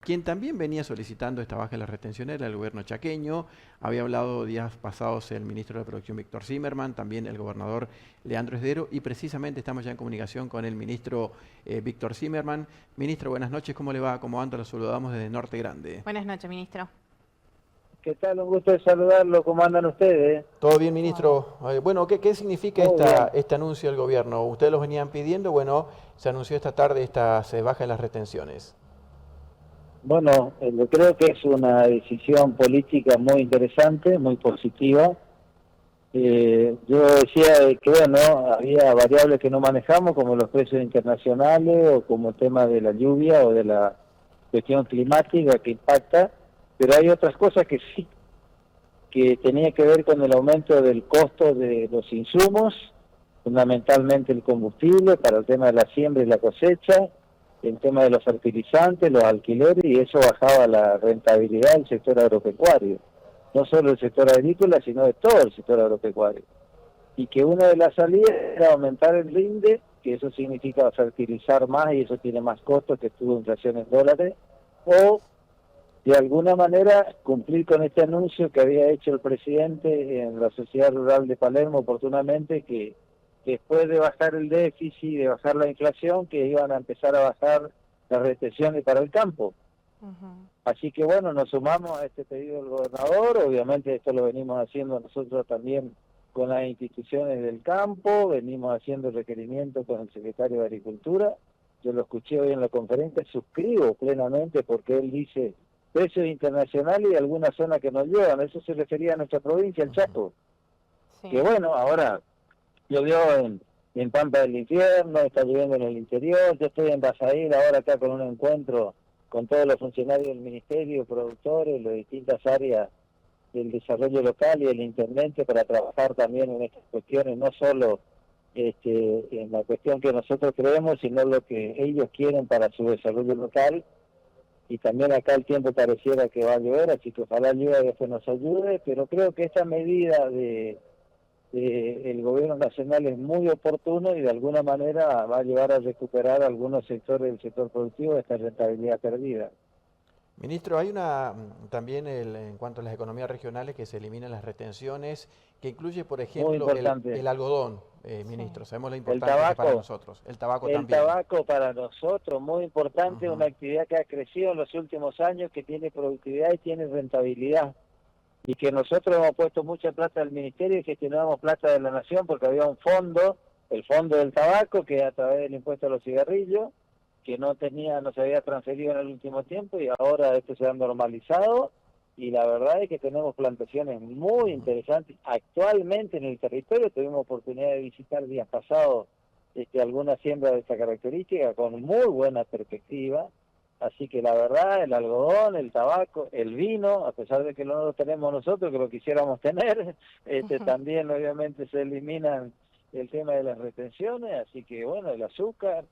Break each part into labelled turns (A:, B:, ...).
A: Quien también venía solicitando esta baja de las retenciones era el gobierno chaqueño. Había hablado días pasados el ministro de la Producción Víctor Zimmerman, también el gobernador Leandro Esdero, y precisamente estamos ya en comunicación con el ministro Víctor Zimmerman. Ministro, buenas noches, ¿cómo le va? ¿Cómo anda? Lo saludamos desde Norte Grande.
B: Buenas noches, ministro.
C: ¿Qué tal? Un gusto de saludarlo. ¿Cómo andan ustedes?
A: ¿Todo bien, ministro? Bueno, ¿qué significa
C: Todo bien.
A: este anuncio del gobierno? Ustedes los venían pidiendo, bueno, se anunció esta tarde esta baja de las retenciones.
C: Bueno, yo creo que es una decisión política muy interesante, muy positiva. Yo decía que, bueno, había variables que no manejamos, como los precios internacionales o como el tema de la lluvia o de la cuestión climática que impacta, pero hay otras cosas que sí, que tenía que ver con el aumento del costo de los insumos, fundamentalmente el combustible para el tema de la siembra y la cosecha, el tema de los fertilizantes, los alquileres, y eso bajaba la rentabilidad del sector agropecuario, no solo el sector agrícola, sino de todo el sector agropecuario. Y que una de las salidas era aumentar el rinde, que eso significa fertilizar más y eso tiene más costos, que tuvo inflación en dólares, o de alguna manera cumplir con este anuncio que había hecho el presidente en la Sociedad Rural de Palermo oportunamente, que después de bajar el déficit, de bajar la inflación, que iban a empezar a bajar las retenciones para el campo. Así que bueno, nos sumamos a este pedido del gobernador. Obviamente esto lo venimos haciendo nosotros también con las instituciones del campo, venimos haciendo requerimientos con el secretario de Agricultura. Yo lo escuché hoy en la conferencia, suscribo plenamente porque él dice precios internacionales y algunas zonas que nos llevan. Eso se refería a nuestra provincia, el Chaco. Sí. Que bueno, ahora llovió en Pampa del Infierno, está lloviendo en el interior. Yo estoy en Basaír ahora acá con un encuentro con todos los funcionarios del ministerio, productores, las distintas áreas del desarrollo local y el intendente para trabajar también en estas cuestiones, no solo en la cuestión que nosotros creemos, sino lo que ellos quieren para su desarrollo local. Y también acá el tiempo pareciera que va a llover, así que ojalá llueva y después nos ayude, pero creo que esta medida el gobierno nacional es muy oportuno y de alguna manera va a llevar a recuperar algunos sectores del sector productivo de esta rentabilidad perdida.
A: Ministro, hay también en cuanto a las economías regionales que se eliminan las retenciones, que incluye, por ejemplo, el algodón, ministro. Sí. Sabemos la importancia que es para nosotros. El tabaco también.
C: El tabaco para nosotros, muy importante, una actividad que ha crecido en los últimos años, que tiene productividad y tiene rentabilidad. Y que nosotros hemos puesto mucha plata del ministerio y gestionábamos plata de la nación porque había un fondo, el fondo del tabaco, que a través del impuesto a los cigarrillos, que no se había transferido en el último tiempo y ahora esto se ha normalizado y la verdad es que tenemos plantaciones muy interesantes actualmente en el territorio. Tuvimos oportunidad de visitar días pasados algunas siembras de esta característica con muy buena perspectiva. Así que la verdad, el algodón, el tabaco, el vino, a pesar de que no lo tenemos nosotros, que lo quisiéramos tener, también obviamente se eliminan el tema de las retenciones, así que bueno, el azúcar,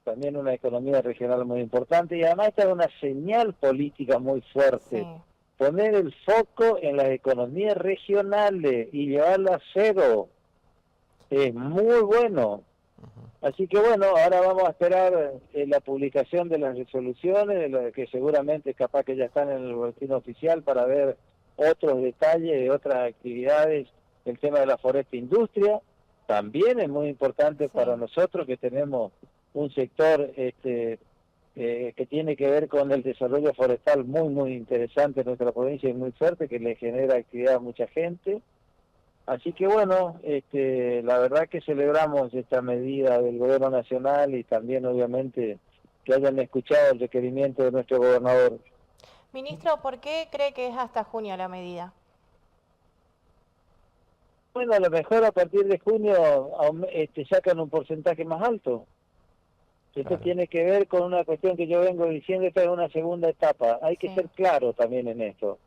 C: también una economía regional muy importante, y además esta es una señal política muy fuerte. Sí. Poner el foco en las economías regionales y llevarla a cero es muy bueno. Así que bueno, ahora vamos a esperar la publicación de las resoluciones, que seguramente capaz que ya están en el boletín oficial, para ver otros detalles de otras actividades. El tema de la foresta industria también es muy importante para nosotros, que tenemos un sector que tiene que ver con el desarrollo forestal muy interesante en nuestra provincia y muy fuerte, que le genera actividad a mucha gente. Así que bueno, la verdad que celebramos esta medida del gobierno nacional y también obviamente que hayan escuchado el requerimiento de nuestro gobernador.
B: Ministro, ¿por qué cree que es hasta junio la medida?
C: Bueno, a lo mejor a partir de junio sacan un porcentaje más alto. Esto tiene que ver con una cuestión que yo vengo diciendo, esta es una segunda etapa. Hay que ser claro también en esto.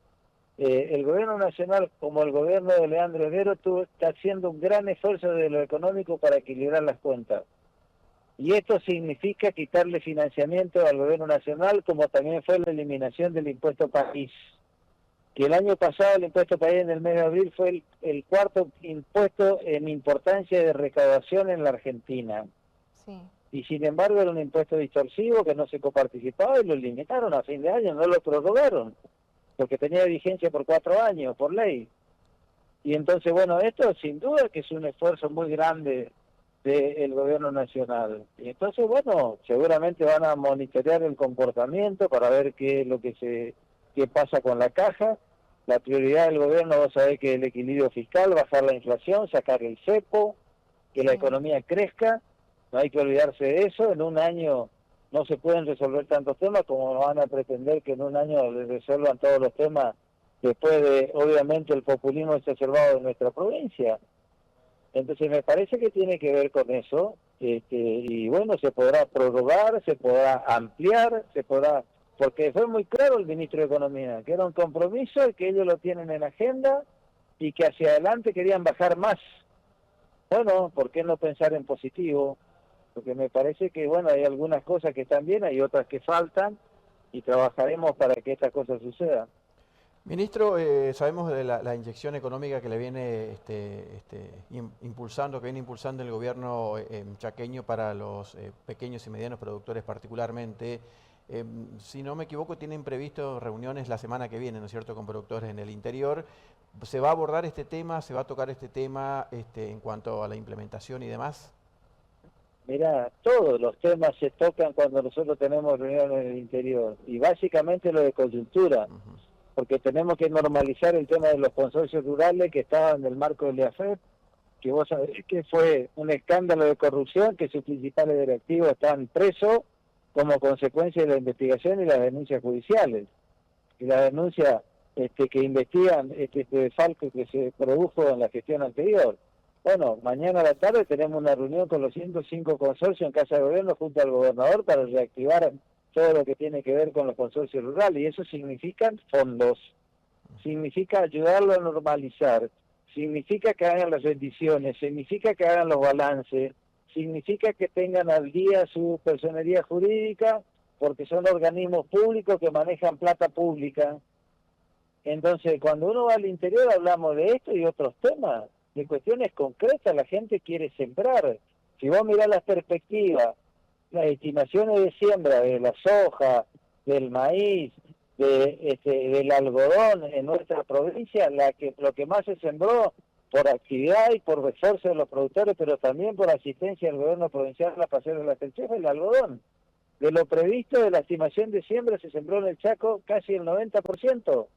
C: El gobierno nacional, como el gobierno de Leandro Esdero, está haciendo un gran esfuerzo de lo económico para equilibrar las cuentas. Y esto significa quitarle financiamiento al gobierno nacional, como también fue la eliminación del impuesto país. Que el año pasado el impuesto país en el mes de abril fue el cuarto impuesto en importancia de recaudación en la Argentina. Sí. y sin embargo era un impuesto distorsivo que no se coparticipaba y lo limitaron a fin de año, no lo prorrogaron, porque tenía vigencia por 4 años, por ley. Y entonces, bueno, esto sin duda que es un esfuerzo muy grande del gobierno nacional. Y entonces, bueno, seguramente van a monitorear el comportamiento para ver qué es lo que qué pasa con la caja. La prioridad del gobierno, vos sabés que el equilibrio fiscal, bajar la inflación, sacar el cepo, que la economía crezca. No hay que olvidarse de eso. En un año no se pueden resolver tantos temas como van a pretender que en un año les resuelvan todos los temas después de, obviamente, el populismo exacerbado de nuestra provincia. Entonces me parece que tiene que ver con eso, y bueno, se podrá prorrogar, se podrá ampliar, porque fue muy claro el ministro de Economía, que era un compromiso y que ellos lo tienen en agenda y que hacia adelante querían bajar más. Bueno, ¿por qué no pensar en positivo? Porque me parece que, bueno, hay algunas cosas que están bien, hay otras que faltan, y trabajaremos para que estas cosas sucedan.
A: Ministro, sabemos de la inyección económica que le viene impulsando, que viene impulsando el gobierno chaqueño para los pequeños y medianos productores particularmente. Si no me equivoco, tienen previsto reuniones la semana que viene, ¿no es cierto?, con productores en el interior. ¿Se va a abordar este tema, se va a tocar este tema en cuanto a la implementación y demás?
C: Mira, todos los temas se tocan cuando nosotros tenemos reuniones en el interior, y básicamente lo de coyuntura. Porque tenemos que normalizar el tema de los consorcios rurales que estaban en el marco del IAFEP, que vos sabés que fue un escándalo de corrupción, que sus principales directivos están presos como consecuencia de la investigación y las denuncias judiciales. Y las denuncias que investigan este desfalco que se produjo en la gestión anterior. Bueno, mañana a la tarde tenemos una reunión con los 105 consorcios en Casa de Gobierno junto al gobernador para reactivar todo lo que tiene que ver con los consorcios rurales, y eso significa fondos, significa ayudarlo a normalizar, significa que hagan las rendiciones, significa que hagan los balances, significa que tengan al día su personería jurídica, porque son organismos públicos que manejan plata pública. Entonces, cuando uno va al interior hablamos de esto y otros temas, de cuestiones concretas. La gente quiere sembrar. Si vos mirás las perspectivas, las estimaciones de siembra de la soja, del maíz, del algodón en nuestra provincia, lo que más se sembró por actividad y por esfuerzo de los productores, pero también por asistencia del gobierno provincial a la paseo de la Tercera, el algodón. De lo previsto de la estimación de siembra se sembró en el Chaco casi el 90%.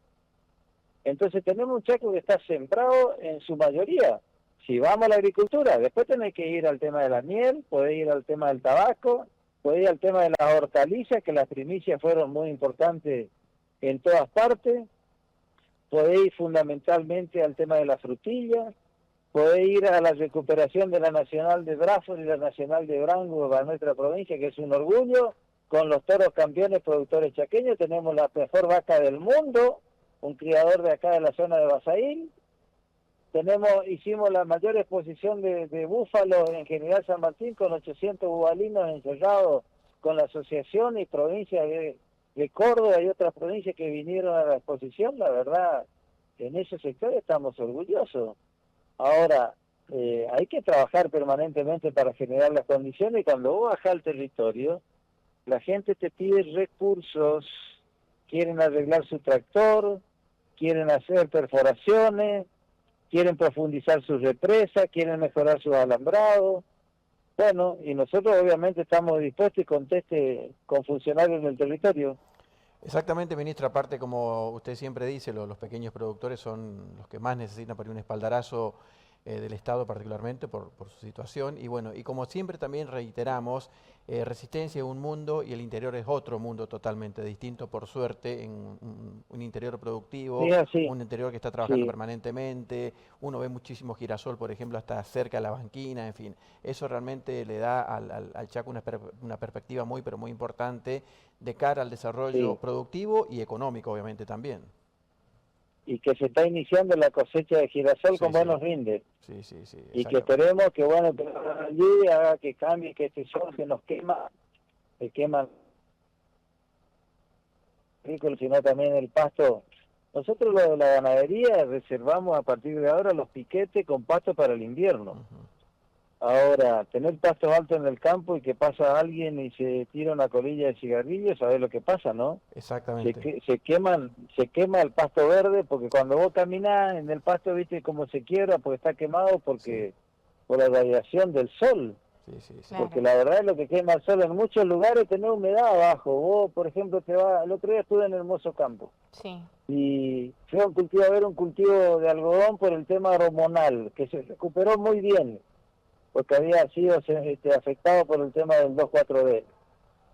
C: Entonces tenemos un Chaco que está sembrado en su mayoría. Si vamos a la agricultura, después tenés que ir al tema de la miel, podés ir al tema del tabaco, podés ir al tema de las hortalizas, que las primicias fueron muy importantes en todas partes, podés ir fundamentalmente al tema de la frutilla, podés ir a la recuperación de la Nacional de Braford y la Nacional de Brango para nuestra provincia, que es un orgullo, con los toros campeones productores chaqueños. Tenemos la mejor vaca del mundo, un criador de acá de la zona de Basaín. Hicimos la mayor exposición de búfalos en General San Martín con 800 bubalinos encerrados con la asociación y provincias de Córdoba y otras provincias que vinieron a la exposición. La verdad, en ese sector estamos orgullosos. Ahora, hay que trabajar permanentemente para generar las condiciones, y cuando vos bajás al territorio, la gente te pide recursos, quieren arreglar su tractor, quieren hacer perforaciones, quieren profundizar sus represas, quieren mejorar sus alambrados. Bueno, y nosotros obviamente estamos dispuestos y con funcionarios del territorio.
A: Exactamente, ministro. Aparte, como usted siempre dice, los pequeños productores son los que más necesitan para un espaldarazo del Estado, particularmente por su situación. Y bueno, y como siempre también reiteramos, Resistencia es un mundo y el interior es otro mundo totalmente distinto, por suerte, en un interior productivo, un interior que está trabajando permanentemente. Uno ve muchísimo girasol, por ejemplo, hasta cerca de la banquina, en fin. Eso realmente le da al Chaco una perspectiva muy, pero muy importante de cara al desarrollo productivo y económico, obviamente, también.
C: Y que se está iniciando la cosecha de girasol con buenos rindes. Y que esperemos que, bueno, que la lluvia haga que cambie, que este sol que nos quema, sino también el pasto. Nosotros lo de la ganadería reservamos a partir de ahora los piquetes con pasto para el invierno. Ahora, tener pasto alto en el campo y que pasa alguien y se tira una colilla de cigarrillo, ¿sabés lo que pasa, no?
A: Exactamente.
C: Se quema el pasto verde, porque cuando vos caminás en el pasto, viste cómo se quiebra, porque está quemado
A: Sí,
C: por la radiación del sol.
A: sí, sí, sí.
C: Porque
B: Claro.
C: la verdad es lo que quema el sol en muchos lugares, tener humedad abajo. Vos, por ejemplo, el otro día estuve en Hermoso Campo
B: Sí,
C: y fui a un cultivo, a ver un cultivo de algodón por el tema hormonal, que se recuperó muy bien, porque había sido afectado por el tema del 2,4-D.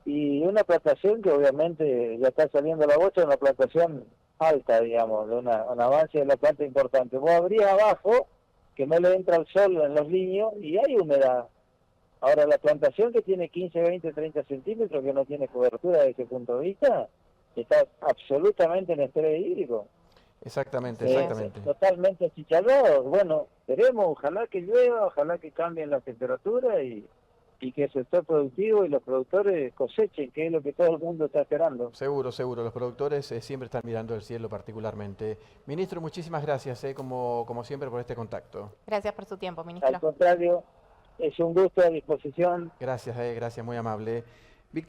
C: Y una plantación que obviamente ya está saliendo la bocha, una plantación alta, digamos, de un avance de la planta importante. Vos abrís abajo, que no le entra el sol en los niños, y hay humedad. Ahora, la plantación que tiene 15, 20, 30 centímetros, que no tiene cobertura desde ese punto de vista, está absolutamente en estrés hídrico.
A: Exactamente,
B: así es.
A: exactamente.
C: Totalmente achicharrados. Bueno, esperemos, ojalá que llueva, ojalá que cambien las temperaturas y que el sector productivo y los productores cosechen, que es lo que todo el mundo está esperando.
A: Seguro, seguro. Los productores siempre están mirando el cielo particularmente. Ministro, muchísimas gracias, como siempre, por este contacto.
B: Gracias por su tiempo,
C: Al
B: ministro.
C: contrario, es un gusto a disposición.
A: Gracias, gracias, muy amable.